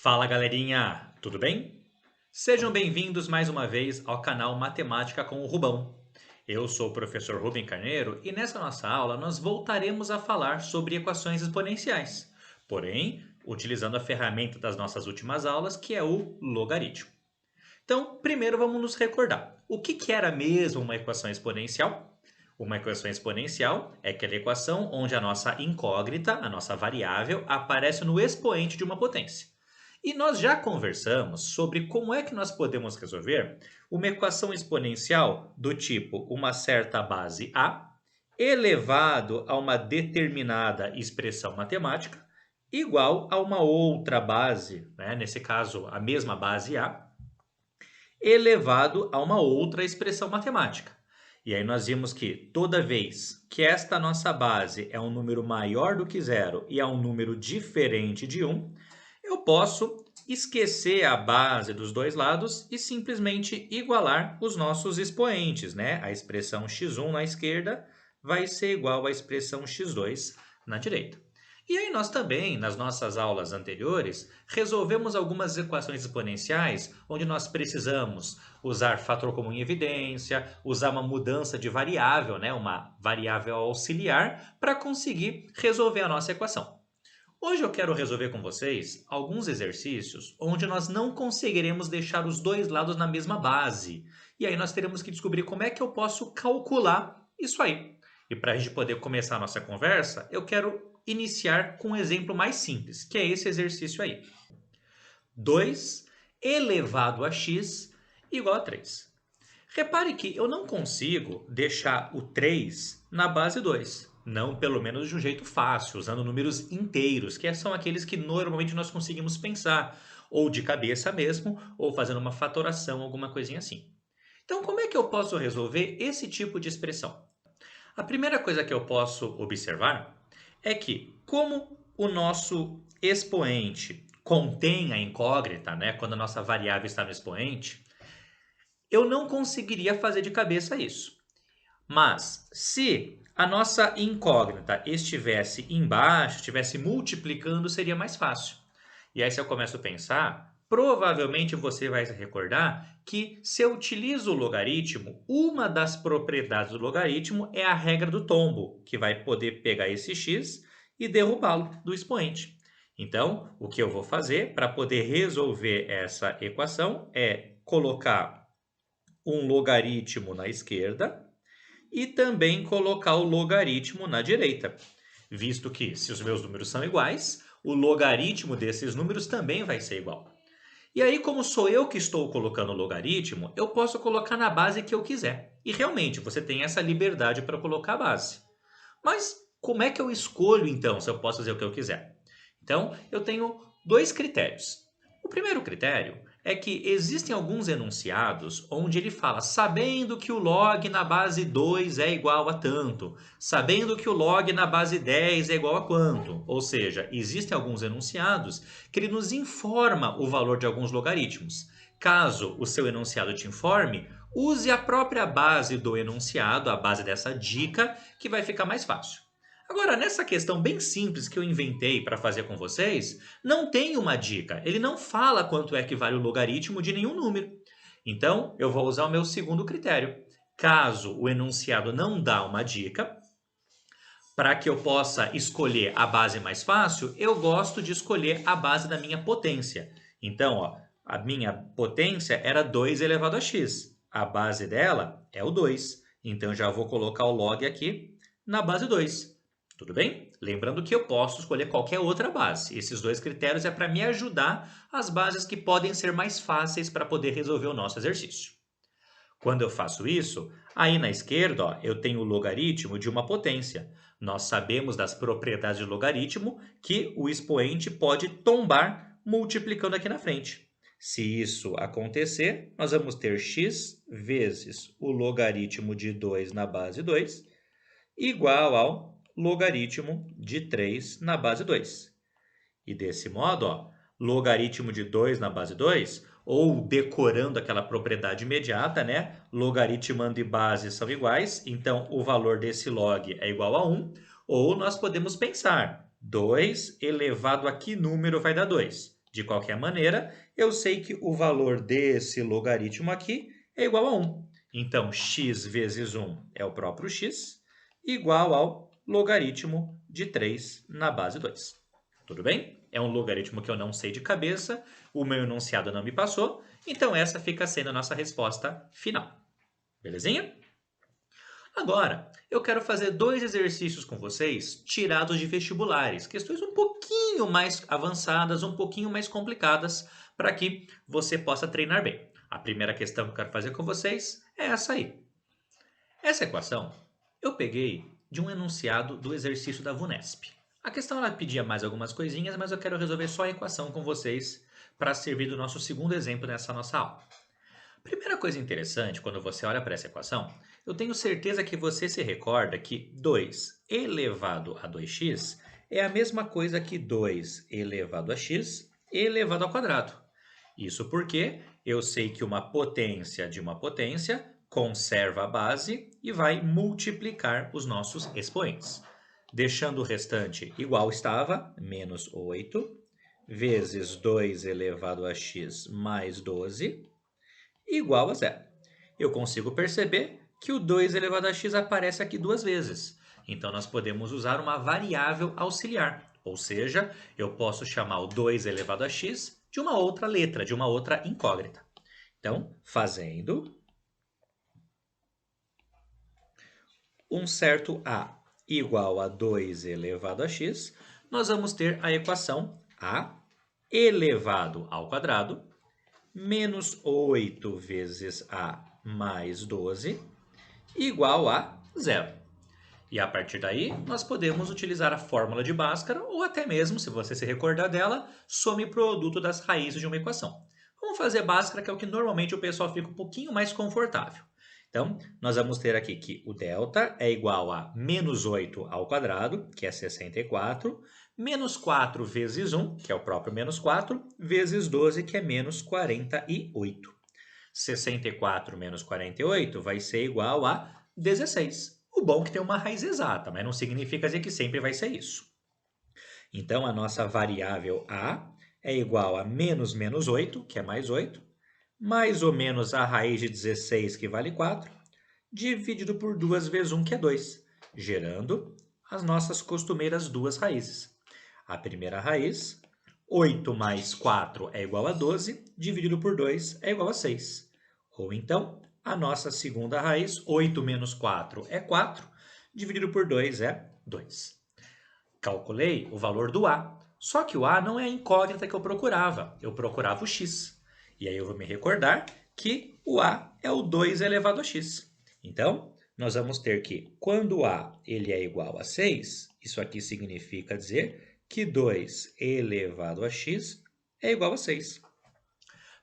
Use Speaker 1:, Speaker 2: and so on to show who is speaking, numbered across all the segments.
Speaker 1: Fala galerinha, tudo bem? Sejam bem-vindos mais uma vez ao canal Matemática com o Rubão. Eu sou o professor Rubem Carneiro e nessa nossa aula nós voltaremos a falar sobre equações exponenciais, porém utilizando a ferramenta das nossas últimas aulas, que é o logaritmo. Então, primeiro vamos nos recordar. O que era mesmo uma equação exponencial? Uma equação exponencial é aquela equação onde a nossa incógnita, a nossa variável, aparece no expoente de uma potência. E nós já conversamos sobre como é que nós podemos resolver uma equação exponencial do tipo uma certa base A elevado a uma determinada expressão matemática igual a uma outra base, né? Nesse caso, a mesma base A, elevado a uma outra expressão matemática. E aí nós vimos que toda vez que esta nossa base é um número maior do que zero e é um número diferente de 1, eu posso esquecer a base dos dois lados e simplesmente igualar os nossos expoentes, né? A expressão x1 na esquerda vai ser igual à expressão x2 na direita. E aí nós também, nas nossas aulas anteriores, resolvemos algumas equações exponenciais onde nós precisamos usar fator comum em evidência, usar uma mudança de variável, né? Uma variável auxiliar, para conseguir resolver a nossa equação. Hoje eu quero resolver com vocês alguns exercícios onde nós não conseguiremos deixar os dois lados na mesma base. E aí nós teremos que descobrir como é que eu posso calcular isso aí. E para a gente poder começar a nossa conversa, eu quero iniciar com um exemplo mais simples, que é esse exercício aí. 2 elevado a x igual a 3. Repare que eu não consigo deixar o 3 na base 2. Não, pelo menos de um jeito fácil, usando números inteiros, que são aqueles que normalmente nós conseguimos pensar, ou de cabeça mesmo, ou fazendo uma fatoração, alguma coisinha assim. Então, como é que eu posso resolver esse tipo de expressão? A primeira coisa que eu posso observar é que, como o nosso expoente contém a incógnita, né, quando a nossa variável está no expoente, eu não conseguiria fazer de cabeça isso. Mas, se a nossa incógnita estivesse embaixo, estivesse multiplicando, seria mais fácil. E aí, se eu começo a pensar, provavelmente você vai se recordar que, se eu utilizo o logaritmo, uma das propriedades do logaritmo é a regra do tombo, que vai poder pegar esse x e derrubá-lo do expoente. Então, o que eu vou fazer para poder resolver essa equação é colocar um logaritmo na esquerda e também colocar o logaritmo na direita, visto que, se os meus números são iguais, o logaritmo desses números também vai ser igual. E aí, como sou eu que estou colocando o logaritmo, eu posso colocar na base que eu quiser. E realmente, você tem essa liberdade para colocar a base. Mas como é que eu escolho, então, se eu posso fazer o que eu quiser? Então, eu tenho dois critérios. O primeiro critério é que existem alguns enunciados onde ele fala sabendo que o log na base 2 é igual a tanto, sabendo que o log na base 10 é igual a quanto. Ou seja, existem alguns enunciados que ele nos informa o valor de alguns logaritmos. Caso o seu enunciado te informe, use a própria base do enunciado, a base dessa dica, que vai ficar mais fácil. Agora, nessa questão bem simples que eu inventei para fazer com vocês, não tem uma dica. Ele não fala quanto é que vale o logaritmo de nenhum número. Então, eu vou usar o meu segundo critério. Caso o enunciado não dá uma dica, para que eu possa escolher a base mais fácil, eu gosto de escolher a base da minha potência. Então, ó, a minha potência era 2 elevado a x. A base dela é o 2. Então, já vou colocar o log aqui na base 2. Tudo bem? Lembrando que eu posso escolher qualquer outra base. Esses dois critérios é para me ajudar as bases que podem ser mais fáceis para poder resolver o nosso exercício. Quando eu faço isso, aí na esquerda ó, eu tenho o logaritmo de uma potência. Nós sabemos das propriedades de logaritmo que o expoente pode tombar multiplicando aqui na frente. Se isso acontecer, nós vamos ter x vezes o logaritmo de 2 na base 2 igual ao logaritmo de 3 na base 2. E desse modo, ó, logaritmo de 2 na base 2, ou decorando aquela propriedade imediata, né? Logaritmando e base são iguais, então o valor desse log é igual a 1. Ou nós podemos pensar, 2 elevado a que número vai dar 2? De qualquer maneira, eu sei que o valor desse logaritmo aqui é igual a 1. Então, x vezes 1 é o próprio x, igual ao logaritmo de 3 na base 2. Tudo bem? É um logaritmo que eu não sei de cabeça, o meu enunciado não me passou, então essa fica sendo a nossa resposta final. Belezinha? Agora, eu quero fazer 2 exercícios com vocês tirados de vestibulares, questões um pouquinho mais avançadas, um pouquinho mais complicadas, para que você possa treinar bem. A primeira questão que eu quero fazer com vocês é essa aí. Essa equação eu peguei de um enunciado do exercício da VUNESP. A questão ela pedia mais algumas coisinhas, mas eu quero resolver só a equação com vocês para servir do nosso segundo exemplo nessa nossa aula. Primeira coisa interessante, quando você olha para essa equação, eu tenho certeza que você se recorda que 2 elevado a 2x é a mesma coisa que 2 elevado a x elevado ao quadrado. Isso porque eu sei que uma potência de uma potência conserva a base e vai multiplicar os nossos expoentes. Deixando o restante igual estava, menos 8, vezes 2 elevado a x mais 12, igual a zero. Eu consigo perceber que o 2 elevado a x aparece aqui duas vezes. Então, nós podemos usar uma variável auxiliar. Ou seja, eu posso chamar o 2 elevado a x de uma outra letra, de uma outra incógnita. Então, fazendo um certo a igual a 2 elevado a x, nós vamos ter a equação a elevado ao quadrado menos 8 vezes a mais 12 igual a zero. E a partir daí, nós podemos utilizar a fórmula de Bhaskara ou até mesmo, se você se recordar dela, some produto das raízes de uma equação. Vamos fazer Bhaskara, que é o que normalmente o pessoal fica um pouquinho mais confortável. Então, nós vamos ter aqui que o delta é igual a menos 8 ao quadrado, que é 64, menos 4 vezes 1, que é o próprio menos 4, vezes 12, que é menos 48. 64 menos 48 vai ser igual a 16. O bom é que tem uma raiz exata, mas não significa dizer que sempre vai ser isso. Então, a nossa variável a é igual a menos 8, que é mais 8, mais ou menos a raiz de 16, que vale 4, dividido por 2 vezes 1, que é 2, gerando as nossas costumeiras duas raízes. A primeira raiz, 8 mais 4 é igual a 12, dividido por 2 é igual a 6. Ou então, a nossa segunda raiz, 8 menos 4 é 4, dividido por 2 é 2. Calculei o valor do A, só que o A não é a incógnita que eu procurava o x. E aí eu vou me recordar que o A é o 2 elevado a x. Então, nós vamos ter que, quando o A ele é igual a 6, isso aqui significa dizer que 2 elevado a x é igual a 6.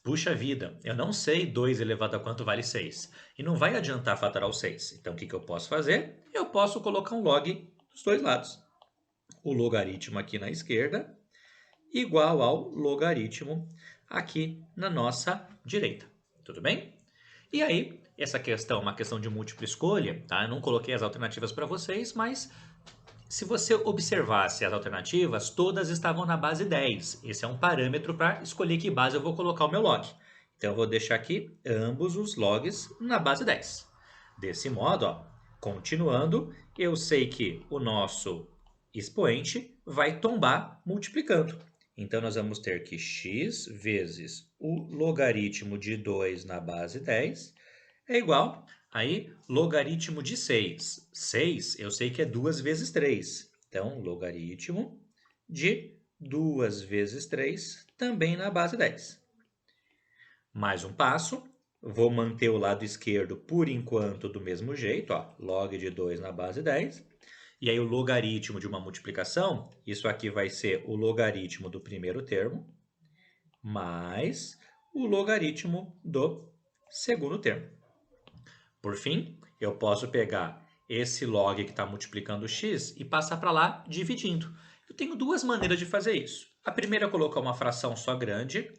Speaker 1: Puxa vida, eu não sei 2 elevado a quanto vale 6. E não vai adiantar fatorar o 6. Então, o que eu posso fazer? Eu posso colocar um log dos dois lados. O logaritmo aqui na esquerda igual ao logaritmo aqui na nossa direita. Tudo bem? E aí, essa questão é uma questão de múltipla escolha, tá? Eu não coloquei as alternativas para vocês, mas se você observasse as alternativas, todas estavam na base 10. Esse é um parâmetro para escolher que base eu vou colocar o meu log. Então, eu vou deixar aqui ambos os logs na base 10. Desse modo, ó, continuando, eu sei que o nosso expoente vai tombar multiplicando. Então, nós vamos ter que x vezes o logaritmo de 2 na base 10 é igual, aí, logaritmo de 6. 6 eu sei que é 2 vezes 3. Então, logaritmo de 2 vezes 3 também na base 10. Mais um passo, vou manter o lado esquerdo por enquanto do mesmo jeito, ó, log de 2 na base 10. E aí o logaritmo de uma multiplicação, isso aqui vai ser o logaritmo do primeiro termo, mais o logaritmo do segundo termo. Por fim, eu posso pegar esse log que está multiplicando x e passar para lá dividindo. Eu tenho duas maneiras de fazer isso. A primeira é colocar uma fração só grande,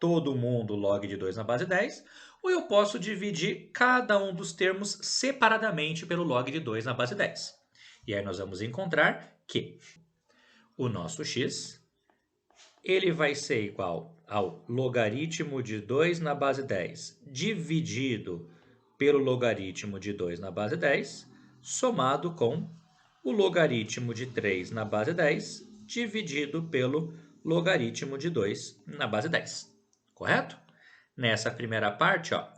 Speaker 1: todo mundo log de 2 na base 10, ou eu posso dividir cada um dos termos separadamente pelo log de 2 na base 10. E aí nós vamos encontrar que o nosso x ele vai ser igual ao logaritmo de 2 na base 10 dividido pelo logaritmo de 2 na base 10, somado com o logaritmo de 3 na base 10 dividido pelo logaritmo de 2 na base 10. Correto? Nessa primeira parte, ó,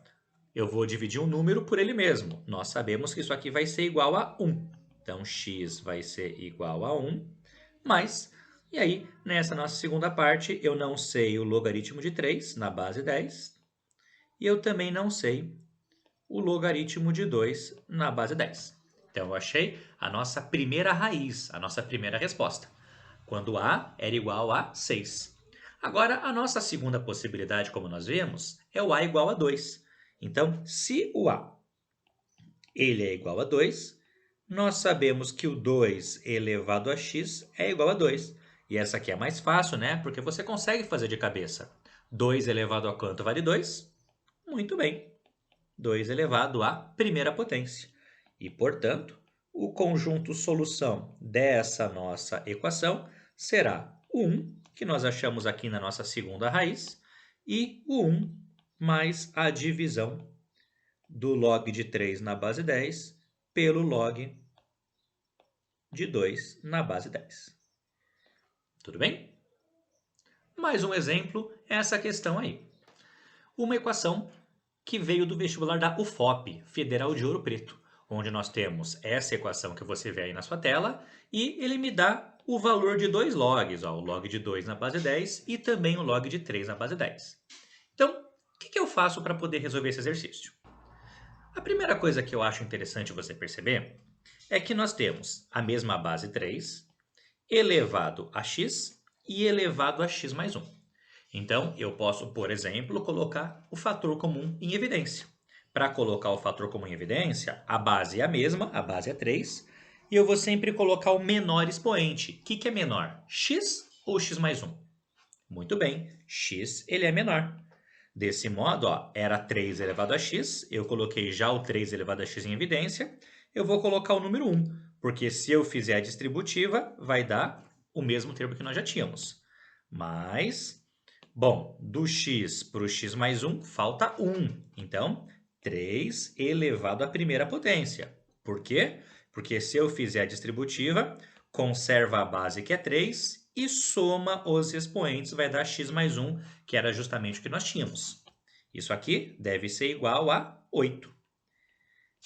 Speaker 1: eu vou dividir um número por ele mesmo. Nós sabemos que isso aqui vai ser igual a 1. Então, x vai ser igual a 1, mais... E aí, nessa nossa segunda parte, eu não sei o logaritmo de 3 na base 10. E eu também não sei o logaritmo de 2 na base 10. Então, eu achei a nossa primeira raiz, a nossa primeira resposta, quando a era igual a 6. Agora, a nossa segunda possibilidade, como nós vemos, é o a igual a 2. Então, se o a ele é igual a 2, nós sabemos que o 2 elevado a x é igual a 2. E essa aqui é mais fácil, né? Porque você consegue fazer de cabeça. 2 elevado a quanto vale 2? Muito bem. 2 elevado à primeira potência. E, portanto, o conjunto solução dessa nossa equação será o 1, que nós achamos aqui na nossa segunda raiz, e o 1 mais a divisão do log de 3 na base 10 pelo log de 2 na base 10. Tudo bem? Mais um exemplo é essa questão aí. Uma equação que veio do vestibular da UFOP, Federal de Ouro Preto, onde nós temos essa equação que você vê aí na sua tela e ele me dá o valor de dois logs, ó, o log de 2 na base 10 e também o log de 3 na base 10. Então, o que eu faço para poder resolver esse exercício? A primeira coisa que eu acho interessante você perceber é que nós temos a mesma base 3 elevado a x e elevado a x mais 1. Então, eu posso, por exemplo, colocar o fator comum em evidência. Para colocar o fator comum em evidência, a base é a mesma, a base é 3, e eu vou sempre colocar o menor expoente. O que é menor? X ou x mais 1? Muito bem, x ele é menor. Desse modo, ó, era 3 elevado a x, eu coloquei já o 3 elevado a x em evidência, eu vou colocar o número 1, porque se eu fizer a distributiva, vai dar o mesmo termo que nós já tínhamos. Mas, bom, do x para o x mais 1, falta 1. Então, 3 elevado à primeira potência. Por quê? Porque se eu fizer a distributiva, conserva a base que é 3 e soma os expoentes, vai dar x mais 1, que era justamente o que nós tínhamos. Isso aqui deve ser igual a 8.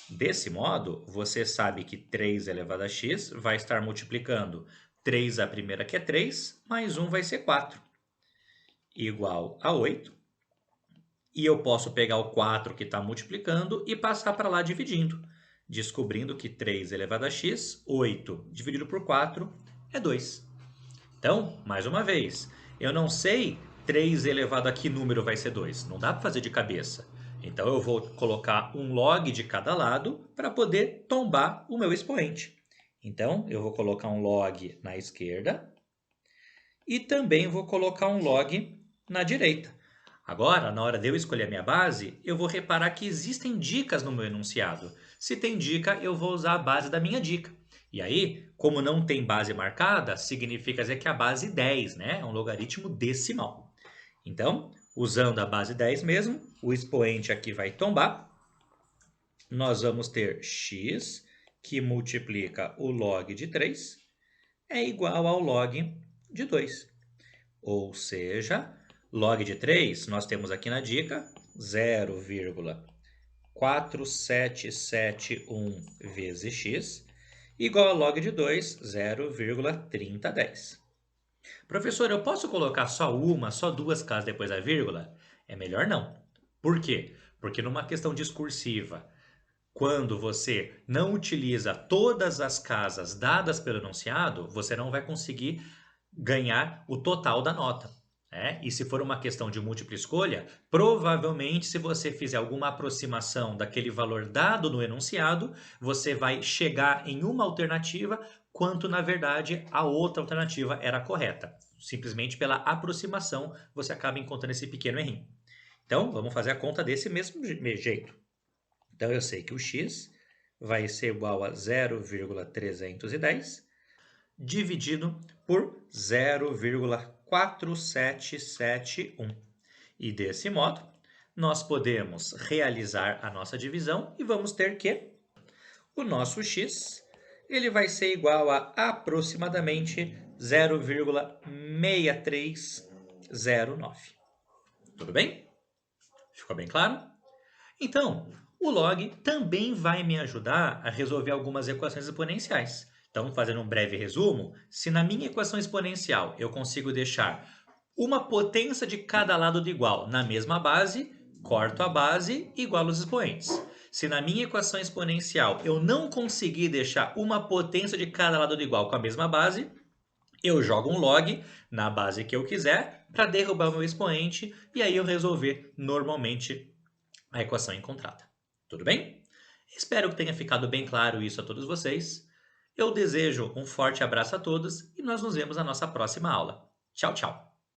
Speaker 1: Desse modo, você sabe que 3 elevado a x vai estar multiplicando 3 a primeira, que é 3, mais 1 vai ser 4, igual a 8. E eu posso pegar o 4 que está multiplicando e passar para lá dividindo, descobrindo que 3 elevado a x, 8 dividido por 4 é 2. Então, mais uma vez, eu não sei 3 elevado a que número vai ser 2. Não dá para fazer de cabeça. Então, eu vou colocar um log de cada lado para poder tombar o meu expoente. Então, eu vou colocar um log na esquerda e também vou colocar um log na direita. Agora, na hora de eu escolher a minha base, eu vou reparar que existem dicas no meu enunciado. Se tem dica, eu vou usar a base da minha dica. E aí, como não tem base marcada, significa dizer que a base 10, né? É um logaritmo decimal. Então, usando a base 10 mesmo, o expoente aqui vai tombar. Nós vamos ter x, que multiplica o log de 3, é igual ao log de 2. Ou seja, log de 3, nós temos aqui na dica 0,4771 vezes x, igual a log de 2, 0,3010. Professor, eu posso colocar só uma, só duas casas depois da vírgula? É melhor não. Por quê? Porque numa questão discursiva, quando você não utiliza todas as casas dadas pelo enunciado, você não vai conseguir ganhar o total da nota. E se for uma questão de múltipla escolha, provavelmente se você fizer alguma aproximação daquele valor dado no enunciado, você vai chegar em uma alternativa, quanto na verdade a outra alternativa era correta. Simplesmente pela aproximação você acaba encontrando esse pequeno errinho. Então vamos fazer a conta desse mesmo jeito. Então eu sei que o x vai ser igual a 0,310 dividido por 0,4771. 4771. E desse modo, nós podemos realizar a nossa divisão e vamos ter que o nosso x ele vai ser igual a aproximadamente 0,6309. Tudo bem? Ficou bem claro? Então, o log também vai me ajudar a resolver algumas equações exponenciais. Então, fazendo um breve resumo, se na minha equação exponencial eu consigo deixar uma potência de cada lado de igual na mesma base, corto a base e igualo os expoentes. Se na minha equação exponencial eu não conseguir deixar uma potência de cada lado de igual com a mesma base, eu jogo um log na base que eu quiser para derrubar o meu expoente e aí eu resolver normalmente a equação encontrada. Tudo bem? Espero que tenha ficado bem claro isso a todos vocês. Eu desejo um forte abraço a todos e nós nos vemos na nossa próxima aula. Tchau, tchau!